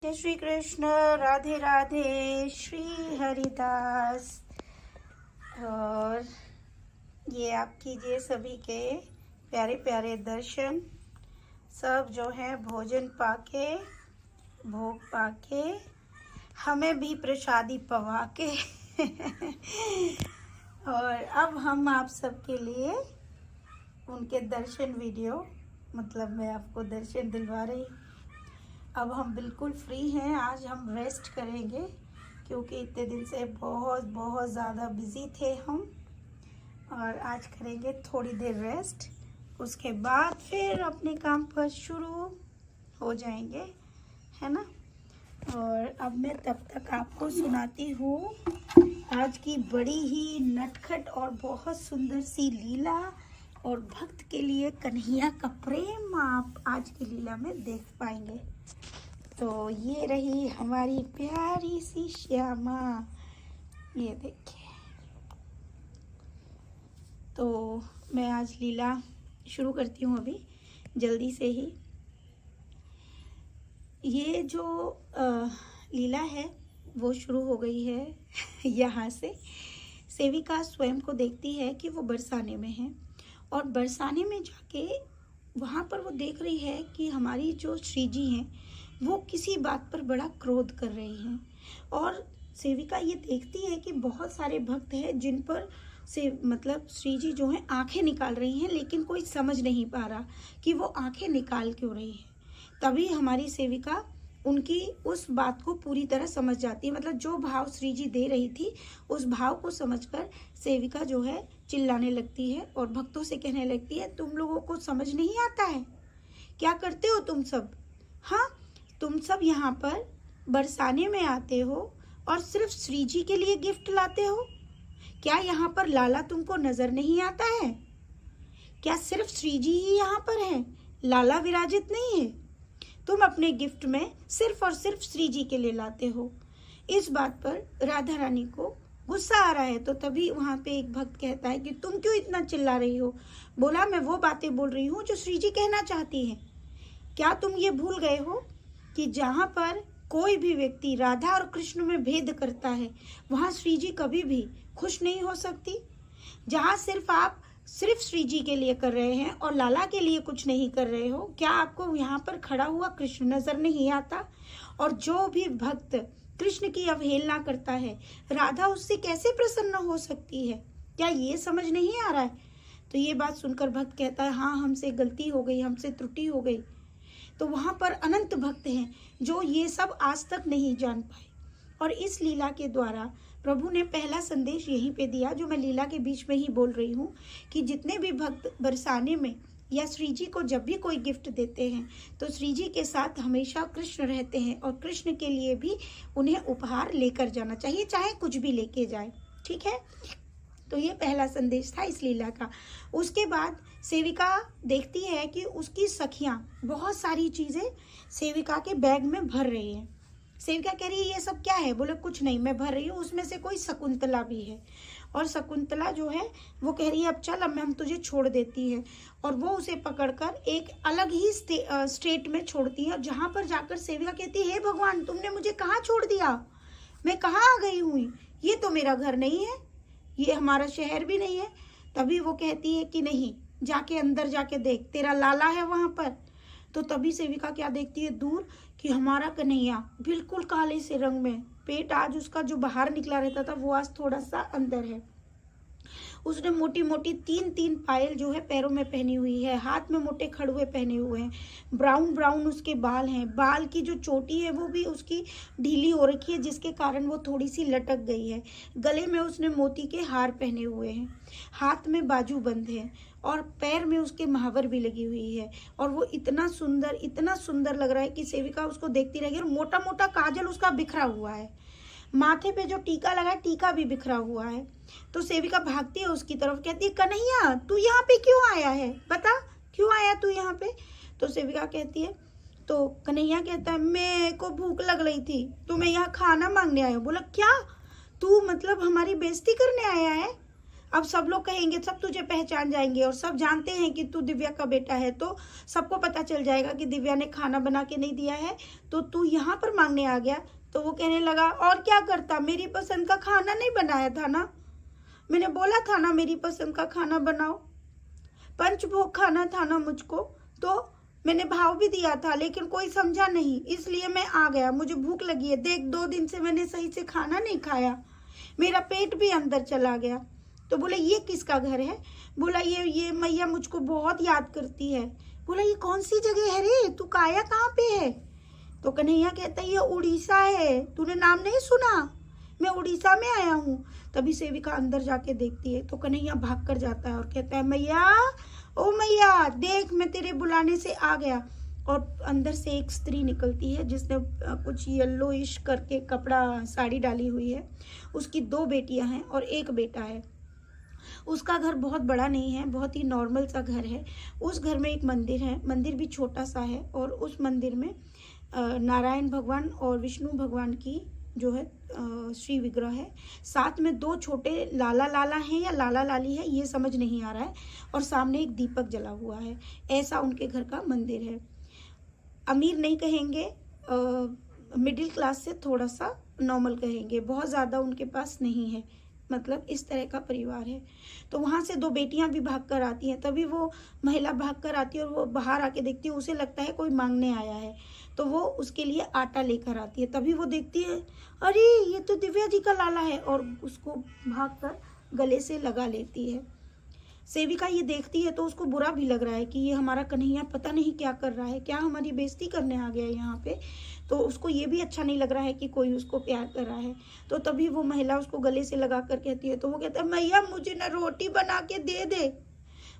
जय श्री कृष्ण। राधे राधे। श्री हरिदास। और ये आप कीजिए सभी के प्यारे प्यारे दर्शन। सब जो है भोजन पाके, भोग पाके, हमें भी प्रसादी पवा के और अब हम आप सबके लिए उनके दर्शन वीडियो, मतलब मैं आपको दर्शन दिलवा रही। अब हम बिल्कुल फ्री हैं। आज हम रेस्ट करेंगे क्योंकि इतने दिन से बहुत ज़्यादा बिजी थे हम, और आज करेंगे थोड़ी देर रेस्ट। उसके बाद फिर अपने काम पर शुरू हो जाएंगे, है ना। और अब मैं तब तक आपको सुनाती हूँ आज की बड़ी ही नटखट और बहुत सुंदर सी लीला, और भक्त के लिए कन्हैया का प्रेम आप आज की लीला में देख पाएंगे। तो ये रही हमारी प्यारी सी श्यामा, ये देखिए। तो मैं आज लीला शुरू करती हूँ अभी जल्दी से ही। ये जो लीला है वो शुरू हो गई है यहाँ से। सेविका स्वयं को देखती है कि वो बरसाने में है, और बरसाने में जाके वहाँ पर वो देख रही है कि हमारी जो श्री जी हैं वो किसी बात पर बड़ा क्रोध कर रही हैं। और सेविका ये देखती है कि बहुत सारे भक्त हैं जिन पर से मतलब श्री जी जो हैं आंखें निकाल रही हैं, लेकिन कोई समझ नहीं पा रहा कि वो आंखें निकाल क्यों रही है। तभी हमारी सेविका उनकी उस बात को पूरी तरह समझ जाती है, मतलब जो भाव श्री जी दे रही थी उस भाव को समझकर सेविका जो है चिल्लाने लगती है और भक्तों से कहने लगती है, तुम लोगों को समझ नहीं आता है? क्या करते हो तुम सब? हाँ, तुम सब यहाँ पर बरसाने में आते हो और सिर्फ श्री जी के लिए गिफ्ट लाते हो। क्या यहाँ पर लाला तुमको नजर नहीं आता है? क्या सिर्फ श्री जी ही यहाँ पर हैं, लाला विराजित नहीं है? तुम अपने गिफ्ट में सिर्फ और सिर्फ श्री जी के लिए लाते हो। इस बात पर राधा रानी को गुस्सा आ रहा है। तो तभी वहाँ पे एक भक्त कहता है कि तुम क्यों इतना चिल्ला रही हो? बोला, मैं वो बातें बोल रही हूँ जो श्री जी कहना चाहती हैं। क्या तुम ये भूल गए हो कि जहाँ पर कोई भी व्यक्ति राधा और कृष्ण में भेद करता है वहाँ श्री जी कभी भी खुश नहीं हो सकती। जहाँ सिर्फ आप सिर्फ श्री जी के लिए कर रहे हैं और लाला के लिए कुछ नहीं कर रहे हो, क्या आपको यहाँ पर खड़ा हुआ कृष्ण नजर नहीं आता? और जो भी भक्त कृष्ण की अवहेलना करता है, राधा उससे कैसे प्रसन्न हो सकती है? क्या ये समझ नहीं आ रहा है? तो ये बात सुनकर भक्त कहता है, हाँ, हमसे गलती हो गई, हमसे त्रुटि हो गई। तो वहाँ पर अनंत भक्त हैं जो ये सब आज तक नहीं जान पाए, और इस लीला के द्वारा प्रभु ने पहला संदेश यहीं पे दिया, जो मैं लीला के बीच में ही बोल रही हूँ, कि जितने भी भक्त बरसाने में या श्री जी को जब भी कोई गिफ्ट देते हैं तो श्री जी के साथ हमेशा कृष्ण रहते हैं, और कृष्ण के लिए भी उन्हें उपहार लेकर जाना चाहिए, चाहे कुछ भी लेके जाए। ठीक है, तो ये पहला संदेश था इस लीला का। उसके बाद सेविका देखती है कि उसकी सखियां बहुत सारी चीजें सेविका के बैग में भर रही हैं। सेविका कह रही है, ये सब क्या है? बोले, कुछ नहीं, मैं भर रही हूँ। उसमें से कोई शकुंतला भी है, और शकुंतला जो है वो कह रही है, अब चल, अब हम तुझे छोड़ देती है। और वो उसे पकड़कर एक अलग ही स्टेट में छोड़ती है, और जहाँ पर जाकर सेविका कहती है, हे भगवान, तुमने मुझे कहाँ छोड़ दिया? मैं कहाँ आ गई हूँ? ये तो मेरा घर नहीं है, ये हमारा शहर भी नहीं है। तभी वो कहती है कि नहीं, जाके अंदर जाके देख, तेरा लाला है वहां पर। तो तभी सेविका क्या देखती है दूर, कि हमारा कन्हैया बिल्कुल काले से रंग में, पेट आज उसका जो बाहर निकला रहता था वो आज थोड़ा सा अंदर है। उसने मोटी मोटी तीन पायल जो है पैरों में पहनी हुई है, हाथ में मोटे खड़ुए पहने हुए हैं, ब्राउन ब्राउन उसके बाल हैं, बाल की जो चोटी है वो भी उसकी ढीली हो रखी है, जिसके कारण वो थोड़ी सी लटक गई है। गले में उसने मोती के हार पहने हुए हैं, हाथ में बाजू बंद है, और पैर में उसके महावर भी लगी हुई है। और वो इतना सुंदर लग रहा है कि सेविका उसको देखती रहेगी। और मोटा मोटा काजल उसका बिखरा हुआ है, माथे पे जो टीका लगा है टीका भी बिखरा हुआ है। तो सेविका भागती है उसकी तरफ, कहती है, कन्हैया, तू यहाँ पे क्यों आया है? बता, क्यों आया तू यहाँ पे? तो सेविका कहती है, तो कन्हैया कहता है, मेरे को भूख लग रही थी तो मैं यहाँ खाना मांगने आया हूँ। बोला, क्या तू मतलब हमारी बेइज्जती करने आया है? अब सब लोग कहेंगे, सब तुझे पहचान जाएंगे और सब जानते हैं कि तू दिव्या का बेटा है, तो सबको पता चल जाएगा कि दिव्या ने खाना बना के नहीं दिया है, तो तू यहाँ पर मांगने आ गया। तो वो कहने लगा, और क्या करता, मेरी पसंद का खाना नहीं बनाया था ना, मैंने बोला था ना मेरी पसंद का खाना बनाओ, पंचभोग खाना था ना मुझको, तो मैंने भाव भी दिया था, लेकिन कोई समझा नहीं, इसलिए मैं आ गया, मुझे भूख लगी है, देख 2 दिन से मैंने सही से खाना नहीं खाया, मेरा पेट भी अंदर चला गया। तो बोले, ये किसका घर है? बोला, ये मैया मुझको बहुत याद करती है। बोला, ये कौन सी जगह है रे, तू काया कहाँ पे है? तो कन्हैया कहता है, ये उड़ीसा है, तूने नाम नहीं सुना, मैं उड़ीसा में आया हूँ। तभी सेविका अंदर जाके देखती है, तो कन्हैया भाग कर जाता है और कहता है, मैया, ओ मैया देख, मैं तेरे बुलाने से आ गया। और अंदर से एक स्त्री निकलती है जिसने कुछ येलोइश करके कपड़ा, साड़ी डाली हुई है। उसकी 2 बेटियां हैं और 1 बेटा है। उसका घर बहुत बड़ा नहीं है, बहुत ही नॉर्मल सा घर है। उस घर में एक मंदिर है, मंदिर भी छोटा सा है, और उस मंदिर में नारायण भगवान और विष्णु भगवान की जो है श्री विग्रह है। साथ में 2 छोटे लाला लाला हैं या लाला लाली है, ये समझ नहीं आ रहा है, और सामने एक दीपक जला हुआ है। ऐसा उनके घर का मंदिर है। अमीर नहीं कहेंगे, मिडिल क्लास से थोड़ा सा नॉर्मल कहेंगे, बहुत ज़्यादा उनके पास नहीं है, मतलब इस तरह का परिवार है। तो वहाँ से 2 बेटियां भी भाग कर आती हैं। तभी वो महिला भाग कर आती है और वो बाहर आके देखती है, उसे लगता है कोई मांगने आया है, तो वो उसके लिए आटा लेकर आती है। तभी वो देखती है, अरे ये तो दिव्या जी का लाला है, और उसको भाग कर गले से लगा लेती है। सेविका ये देखती है तो उसको बुरा भी लग रहा है कि ये हमारा कन्हैया पता नहीं क्या कर रहा है, क्या हमारी बेइज्जती करने आ गया है यहाँ पे। तो उसको ये भी अच्छा नहीं लग रहा है कि कोई उसको प्यार कर रहा है। तो तभी वो महिला उसको गले से लगा कर कहती है, तो वो कहता है, मैया मुझे ना रोटी बना के दे दे,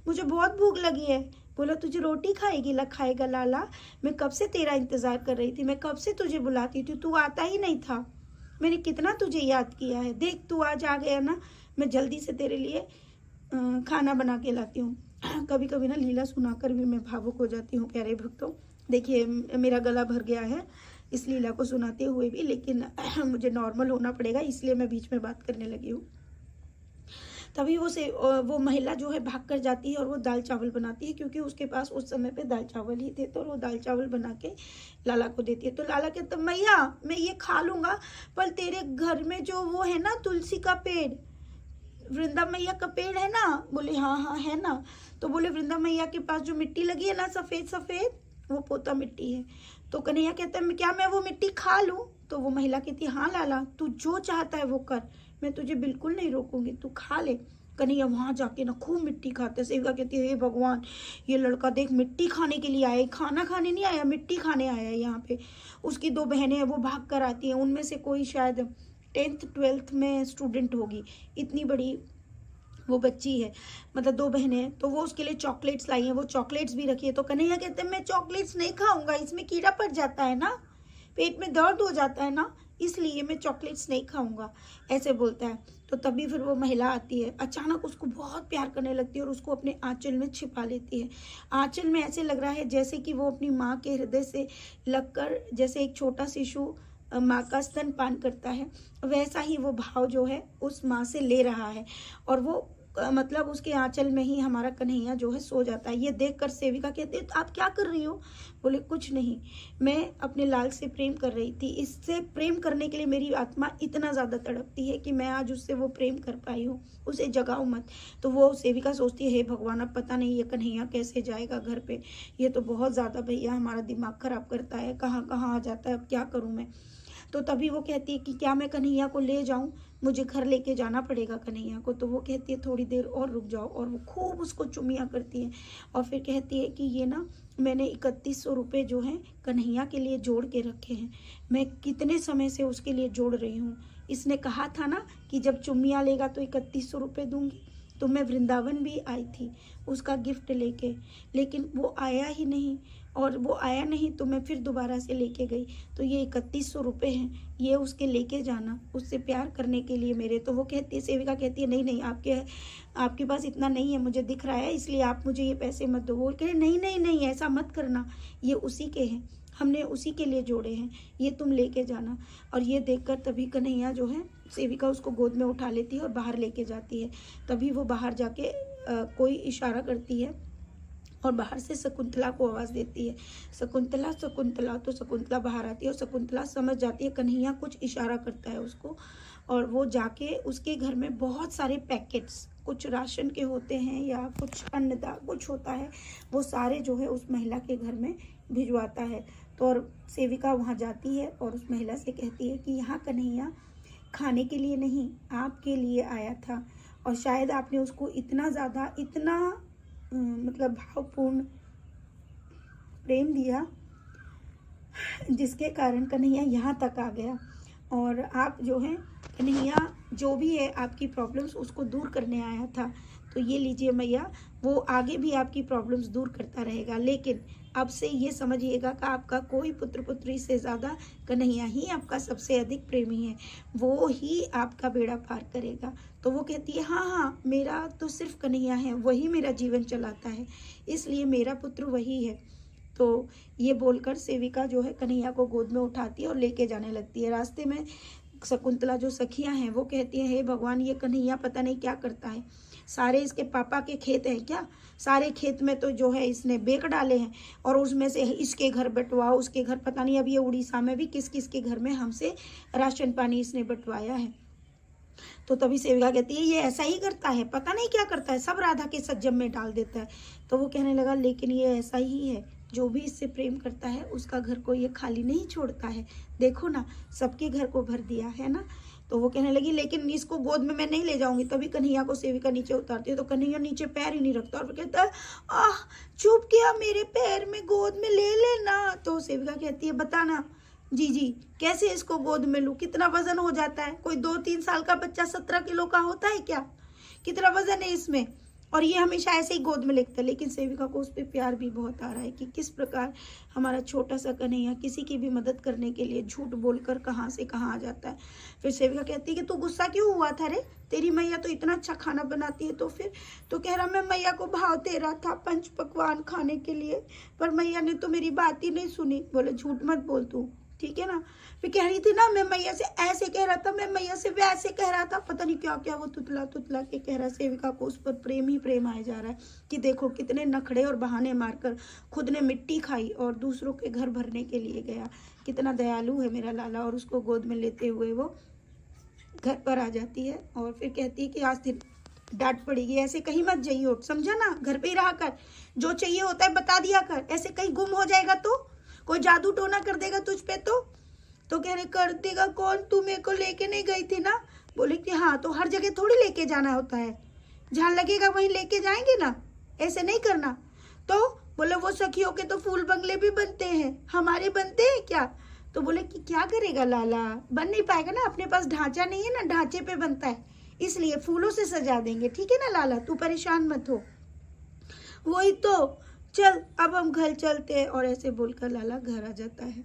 मुझे बहुत भूख लगी है। बोला, तुझे रोटी खाएगी? खाएगा लाला, मैं कब से तेरा इंतजार कर रही थी, मैं कब से तुझे बुलाती थी, तू आता ही नहीं था, मैंने कितना तुझे याद किया है, देख तू आज आ गया ना, मैं जल्दी से तेरे लिए खाना बना के लाती हूँ। कभी कभी ना लीला सुनाकर भी मैं भावुक हो जाती हूँ प्यारे भक्तों। देखिए मेरा गला भर गया है इस लीला को सुनाते हुए भी, लेकिन मुझे नॉर्मल होना पड़ेगा, इसलिए मैं बीच में बात करने लगी हूँ। तभी वो महिला जो है भाग कर जाती है और वो दाल चावल बनाती है, क्योंकि उसके पास उस समय पे दाल चावल ही थे। तो वो दाल चावल बना के लाला को देती है। तो लाला कहता, मैया मैं ये खा लूँगा, पर तेरे घर में जो वो है ना तुलसी का पेड़, वृंदा मैया का पेड़ है ना? बोले, हाँ हाँ है ना। तो बोले, वृंदा मैया के पास जो मिट्टी लगी है ना सफ़ेद सफ़ेद, वो पोता मिट्टी है। तो कन्हैया कहता है, क्या मैं वो मिट्टी खा लूँ? तो वो महिला कहती है, हाँ लाला, तू जो चाहता है वो कर, मैं तुझे बिल्कुल नहीं रोकूंगी, तू खा ले। कन्हैया वहाँ जाके ना खूब मिट्टी खाते। सेविका कहती है, हे भगवान, ये लड़का देख मिट्टी खाने के लिए आया, खाना खाने नहीं आया, मिट्टी खाने आया है यहाँ पे। उसकी 2 बहनें हैं, वो भाग कर आती हैं, उनमें से कोई शायद 10th 12th में स्टूडेंट होगी, इतनी बड़ी वो बच्ची है, मतलब 2 बहनें हैं। तो वो उसके लिए चॉकलेट्स लाई हैं, वो चॉकलेट्स भी रखी है। तो कन्हैया कहते हैं, मैं चॉकलेट्स नहीं खाऊंगा, इसमें कीड़ा पड़ जाता है ना, पेट में दर्द हो जाता है ना, इसलिए मैं चॉकलेट्स नहीं खाऊंगा, ऐसे बोलता है। तो तभी फिर वो महिला आती है, अचानक उसको बहुत प्यार करने लगती है और उसको अपने आंचल में छिपा लेती है। आंचल में ऐसे लग रहा है जैसे कि वो अपनी माँ के हृदय से लगकर, जैसे एक छोटा शिशु माँ का स्तनपान करता है, वैसा ही वो भाव जो है उस माँ से ले रहा है, और वो मतलब उसके आंचल में ही हमारा कन्हैया जो है सो जाता है। ये देखकर सेविका कहती है, आप क्या कर रही हो? बोले, कुछ नहीं, मैं अपने लाल से प्रेम कर रही थी, इससे प्रेम करने के लिए मेरी आत्मा इतना ज़्यादा तड़पती है कि मैं आज उससे वो प्रेम कर पाई हूँ, उसे जगाओ मत। तो वो सेविका सोचती है, हे भगवान, अब पता नहीं ये कन्हैया कैसे जाएगा घर पे, ये तो बहुत ज़्यादा भैया हमारा दिमाग खराब करता है, कहाँ कहाँ आ जाता है, अब क्या करूँ मैं। तो तभी वो कहती है कि क्या मैं कन्हैया को ले जाऊं, मुझे घर लेके जाना पड़ेगा कन्हैया को। तो वो कहती है, थोड़ी देर और रुक जाओ, और वो खूब उसको चुम्मियाँ करती है, और फिर कहती है कि ये ना मैंने 3100 रुपये जो हैं कन्हैया के लिए जोड़ के रखे हैं, मैं कितने समय से उसके लिए जोड़ रही हूँ, इसने कहा था ना कि जब चुम्मियाँ लेगा तो 3100 रुपये दूंगी। तो मैं वृंदावन भी आई थी उसका गिफ्ट लेके, लेकिन वो आया ही नहीं, और वो आया नहीं तो मैं फिर दोबारा से लेके गई। तो ये 3100 रुपये हैं, ये उसके लेके जाना, उससे प्यार करने के लिए मेरे। तो वो कहती है, सेविका कहती है, नहीं नहीं, आपके पास इतना नहीं है, मुझे दिख रहा है, इसलिए आप मुझे ये पैसे मत दो। बोल के, नहीं नहीं नहीं, ऐसा मत करना, ये उसी के हैं, हमने उसी के लिए जोड़े हैं, ये तुम लेके जाना। और ये देखकर तभी कन्हैया जो है, सेविका उसको गोद में उठा लेती है और बाहर लेके जाती है। तभी वो बाहर जाके कोई इशारा करती है और बाहर से शकुंतला को आवाज़ देती है, शकुंतला शकुंतला। तो शकुंतला बाहर आती है और शकुंतला समझ जाती है कन्हैया कुछ इशारा करता है उसको, और वो जाके उसके घर में बहुत सारे पैकेट्स, कुछ राशन के होते हैं या कुछ अन्नदा कुछ होता है, वो सारे जो है उस महिला के घर में भिजवाता है। तो और सेविका वहाँ जाती है और उस महिला से कहती है कि यहाँ कन्हैया खाने के लिए नहीं, आपके लिए आया था, और शायद आपने उसको इतना ज़्यादा, इतना मतलब भावपूर्ण प्रेम दिया जिसके कारण कन्हैया यहाँ तक आ गया। और आप जो हैं कन्हैया, जो भी है आपकी प्रॉब्लम्स उसको दूर करने आया था, तो ये लीजिए मैया, वो आगे भी आपकी प्रॉब्लम्स दूर करता रहेगा, लेकिन अब से ये समझिएगा कि आपका कोई पुत्र पुत्री से ज़्यादा कन्हैया ही आपका सबसे अधिक प्रेमी है, वो ही आपका बेड़ा पार करेगा। तो वो कहती है हाँ हाँ, मेरा तो सिर्फ कन्हैया है, वही मेरा जीवन चलाता है, इसलिए मेरा पुत्र वही है। तो ये बोलकर सेविका जो है कन्हैया को गोद में उठाती है और लेके जाने लगती है। रास्ते में शकुंतला जो सखियां हैं वो कहती हैं, हे भगवान, ये कन्हैया पता नहीं क्या करता है, सारे इसके पापा के खेत हैं क्या, सारे खेत में तो जो है इसने बेच डाले हैं, और उसमें से इसके घर बंटवाओ, उसके घर, पता नहीं अब ये उड़ीसा में भी किस किस के घर में हमसे राशन पानी इसने बंटवाया है। तो तभी सेविका कहती है ये ऐसा ही करता है, पता नहीं क्या करता है, सब राधा के सज्जम में डाल देता है। तो वो कहने लगा लेकिन ये ऐसा ही है, जो भी इससे प्रेम करता है उसका घर को ये खाली नहीं छोड़ता है, देखो ना सबके घर को भर दिया है ना। तो वो कहने लगी लेकिन इसको गोद में मैं नहीं ले जाऊंगी। तभी कन्हैया को सेविका नीचे उतारती है, तो कन्हैया नीचे पैर ही नहीं रखता और कहता है आह चुप किया, मेरे पैर में गोद में ले लेना। तो सेविका कहती है बताना जी जी, कैसे इसको गोद में लूँ, कितना वजन हो जाता है, कोई 2-3 साल का बच्चा 17 किलो का होता है क्या, कितना वजन है इसमें, और ये हमेशा ऐसे ही गोद में लेता है। लेकिन सेविका को उस पर प्यार भी बहुत आ रहा है कि किस प्रकार हमारा छोटा सा कन्हैया किसी की भी मदद करने के लिए झूठ बोलकर कहाँ से कहाँ आ जाता है। फिर सेविका कहती है कि तू गुस्सा क्यों हुआ था रे, तेरी मैया तो इतना अच्छा खाना बनाती है। तो फिर तो कह रहा मैं मैया को भाव दे रहा था 5 पकवान खाने के लिए, पर मैया ने तो मेरी बात ही नहीं सुनी। बोले झूठ मत बोल तू, ठीक है ना। फिर कह रही थी ना मैं मैया से ऐसे कह रहा था, मैं मैया से वैसे कह रहा था, पता नहीं क्या क्या वो तुतला तुतला के कह रहा। सेविका को उस पर प्रेम ही प्रेम आया जा रहा है कि देखो कितने नखड़े और बहाने मारकर खुद ने मिट्टी खाई और दूसरों के घर भरने के लिए गया, कितना दयालु है मेरा लाला। और उसको गोद में लेते हुए वो घर पर आ जाती है और फिर कहती है कि आज दिन डांट पड़ेगी, ऐसे कहीं मत जाइयो, समझा ना, घर पे ही रहा कर, जो चाहिए होता है बता दिया कर, ऐसे कहीं गुम हो जाएगा तो कोई जादू टोना कर देगा तुझ पे। तो कह रहे कर देगा कौन, तू मेरे को लेके नहीं गई थी ना। बोले कि हाँ, तो हर जगह थोड़ी लेके जाना होता है, जहाँ लगेगा वहीं लेके जाएंगे ना, ऐसे नहीं करना। तो बोले वो सखियों के तो फूल बंगले भी बनते हैं, हमारे बनते हैं क्या। तो बोले कि क्या करेगा लाला, बन नहीं पाएगा ना, अपने पास ढांचा नहीं है ना, ढांचे पे बनता है, इसलिए फूलों से सजा देंगे, ठीक है ना लाला, तू परेशान मत हो। वही तो, चल अब हम घर चलते हैं। और ऐसे बोलकर लाला घर आ जाता है।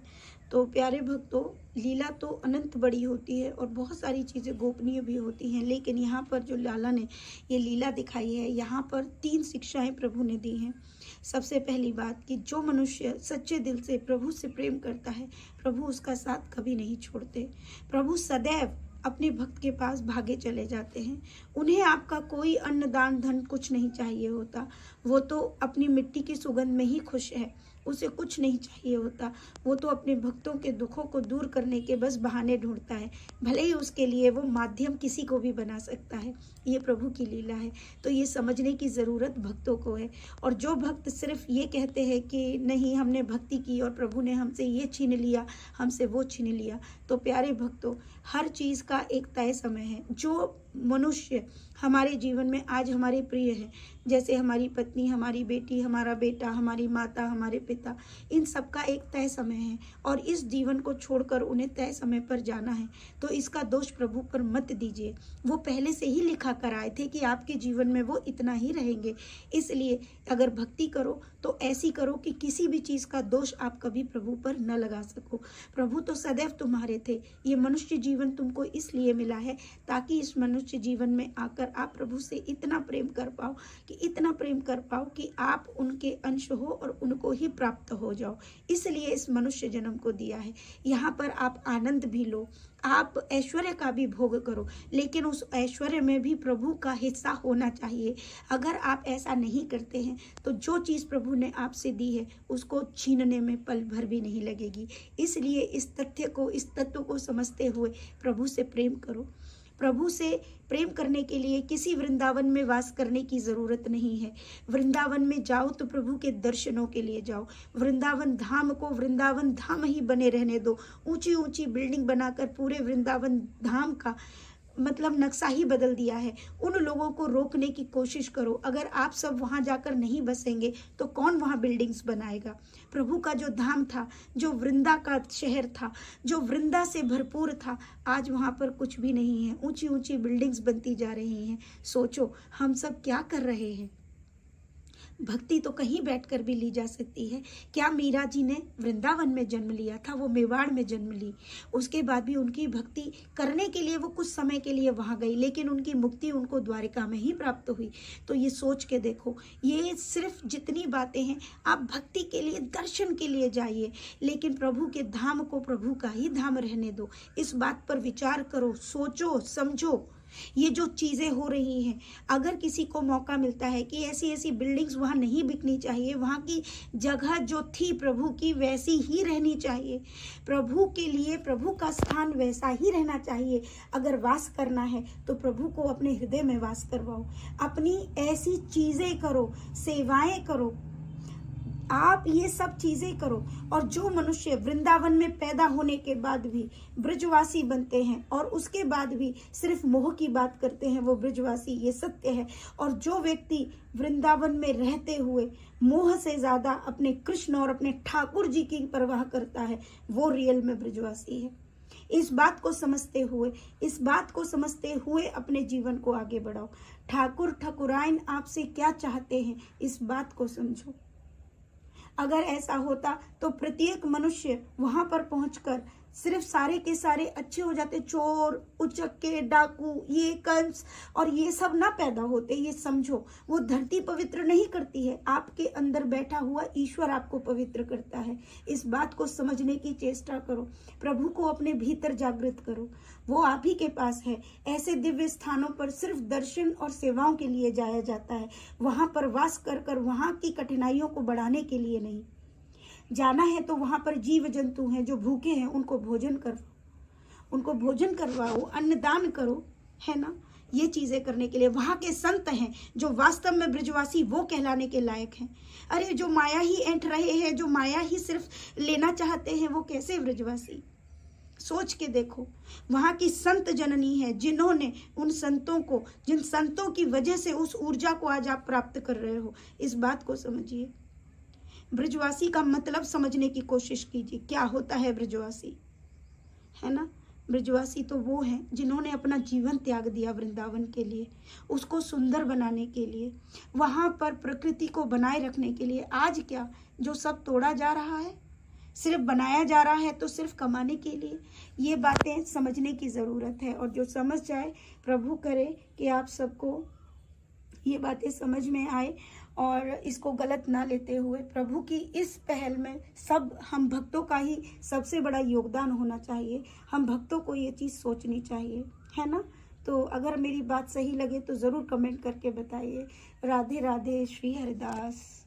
तो प्यारे भक्तों, लीला तो अनंत बड़ी होती है और बहुत सारी चीज़ें गोपनीय भी होती हैं, लेकिन यहाँ पर जो लाला ने ये लीला दिखाई है, यहाँ पर 3 शिक्षाएं प्रभु ने दी हैं। सबसे पहली बात कि जो मनुष्य सच्चे दिल से प्रभु से प्रेम करता है, प्रभु उसका साथ कभी नहीं छोड़ते। प्रभु सदैव अपने भक्त के पास भागे चले जाते हैं। उन्हें आपका कोई अन्न दान धन कुछ नहीं चाहिए होता, वो तो अपनी मिट्टी की सुगंध में ही खुश है, उसे कुछ नहीं चाहिए होता। वो तो अपने भक्तों के दुखों को दूर करने के बस बहाने ढूंढता है, भले ही उसके लिए वो माध्यम किसी को भी बना सकता है। ये प्रभु की लीला है, तो ये समझने की ज़रूरत भक्तों को है। और जो भक्त सिर्फ ये कहते हैं कि नहीं हमने भक्ति की और प्रभु ने हमसे ये छीन लिया, हमसे वो छीन लिया, तो प्यारे भक्तों, हर चीज़ का एक तय समय है। जो मनुष्य हमारे जीवन में आज हमारे प्रिय हैं, जैसे हमारी पत्नी, हमारी बेटी, हमारा बेटा, हमारी माता, हमारे पिता, इन सब का एक तय समय है और इस जीवन को छोड़कर उन्हें तय समय पर जाना है। तो इसका दोष प्रभु पर मत दीजिए, वो पहले से ही लिखा कर आए थे कि आपके जीवन में वो इतना ही रहेंगे। इसलिए अगर भक्ति करो तो ऐसी करो कि किसी भी चीज़ का दोष आप कभी प्रभु पर न लगा सको। प्रभु तो सदैव तुम्हारे थे। ये मनुष्य जीवन तुमको इसलिए मिला है ताकि इस मनुष्य मनुष्य जीवन में आकर आप प्रभु से इतना प्रेम कर पाओ कि इतना प्रेम कर पाओ कि आप उनके अंश हो और उनको ही प्राप्त हो जाओ। इसलिए इस मनुष्य जन्म को दिया है। यहाँ पर आप आनंद भी लो, आप ऐश्वर्य का भी भोग करो, लेकिन उस ऐश्वर्य में भी प्रभु का हिस्सा होना चाहिए। अगर आप ऐसा नहीं करते हैं तो जो चीज़ प्रभु ने आपसे दी है उसको छीनने में पल भर भी नहीं लगेगी। इसलिए इस तत्व को समझते हुए प्रभु से प्रेम करो। प्रभु से प्रेम करने के लिए किसी वृंदावन में वास करने की ज़रूरत नहीं है। वृंदावन में जाओ तो प्रभु के दर्शनों के लिए जाओ। वृंदावन धाम को वृंदावन धाम ही बने रहने दो। ऊंची ऊंची बिल्डिंग बनाकर पूरे वृंदावन धाम का मतलब नक्शा ही बदल दिया है। उन लोगों को रोकने की कोशिश करो। अगर आप सब वहां जाकर नहीं बसेंगे तो कौन वहां बिल्डिंग्स बनाएगा। प्रभु का जो धाम था, जो वृंदा का शहर था, जो वृंदा से भरपूर था, आज वहां पर कुछ भी नहीं है। ऊंची ऊंची बिल्डिंग्स बनती जा रही हैं। सोचो हम सब क्या कर रहे हैं। भक्ति तो कहीं बैठकर भी ली जा सकती है। क्या मीरा जी ने वृंदावन में जन्म लिया था? वो मेवाड़ में जन्म ली, उसके बाद भी उनकी भक्ति करने के लिए वो कुछ समय के लिए वहां गई, लेकिन उनकी मुक्ति उनको द्वारिका में ही प्राप्त हुई। तो ये सोच के देखो, ये सिर्फ जितनी बातें हैं, आप भक्ति के लिए दर्शन के लिए जाइए, लेकिन प्रभु के धाम को प्रभु का ही धाम रहने दो। इस बात पर विचार करो, सोचो, समझो। ये जो चीज़ें हो रही हैं, अगर किसी को मौका मिलता है कि ऐसी ऐसी बिल्डिंग्स वहाँ नहीं बिकनी चाहिए, वहाँ की जगह जो थी प्रभु की वैसी ही रहनी चाहिए, प्रभु के लिए प्रभु का स्थान वैसा ही रहना चाहिए। अगर वास करना है तो प्रभु को अपने हृदय में वास करवाओ। अपनी ऐसी चीज़ें करो, सेवाएं करो, आप ये सब चीजें करो। और जो मनुष्य वृंदावन में पैदा होने के बाद भी ब्रजवासी बनते हैं और उसके बाद भी सिर्फ मोह की बात करते हैं, वो ब्रजवासी, ये सत्य है। और जो व्यक्ति वृंदावन में रहते हुए मोह से ज्यादा अपने कृष्ण और अपने ठाकुर जी की परवाह करता है, वो रियल में ब्रजवासी है। इस बात को समझते हुए अपने जीवन को आगे बढ़ाओ। ठाकुर ठाकुराइन आपसे क्या चाहते हैं, इस बात को समझो। अगर ऐसा होता तो प्रत्येक मनुष्य वहां पर पहुंचकर सिर्फ सारे के सारे अच्छे हो जाते। चोर, उचक्के, डाकू, ये कंस और ये सब ना पैदा होते। ये समझो, वो धरती पवित्र नहीं करती है, आपके अंदर बैठा हुआ ईश्वर आपको पवित्र करता है। इस बात को समझने की चेष्टा करो। प्रभु को अपने भीतर जागृत करो, वो आप ही के पास है। ऐसे दिव्य स्थानों पर सिर्फ दर्शन और सेवाओं के लिए जाया जाता है, वहां पर वास कर वहां की कठिनाइयों को बढ़ाने के लिए नहीं। जाना है तो वहां पर जीव जंतु हैं जो भूखे हैं, उनको भोजन करवाओ, अन्नदान करो, है ना। ये चीजें करने के लिए वहां के संत हैं जो वास्तव में ब्रजवासी, वो कहलाने के लायक हैं। अरे जो माया ही ऐंठ रहे हैं, जो माया ही सिर्फ लेना चाहते हैं, वो कैसे ब्रजवासी। सोच के देखो, वहां की संत जननी है जिन्होंने उन संतों को, जिन संतों की वजह से उस ऊर्जा को आज आप प्राप्त कर रहे हो। इस बात को समझिए। ब्रजवासी का मतलब समझने की कोशिश कीजिए, क्या होता है ब्रजवासी, है ना। ब्रजवासी तो वो हैं जिन्होंने अपना जीवन त्याग दिया वृंदावन के लिए, उसको सुंदर बनाने के लिए, वहां पर प्रकृति को बनाए रखने के लिए। आज क्या जो सब तोड़ा जा रहा है, सिर्फ बनाया जा रहा है तो सिर्फ कमाने के लिए। ये बातें समझने की ज़रूरत है, और जो समझ जाए, प्रभु करे कि आप सबको ये बातें समझ में आए और इसको गलत ना लेते हुए प्रभु की इस पहल में सब हम भक्तों का ही सबसे बड़ा योगदान होना चाहिए। हम भक्तों को ये चीज़ सोचनी चाहिए, है ना। तो अगर मेरी बात सही लगे तो ज़रूर कमेंट करके बताइए। राधे राधे, श्री हरिदास।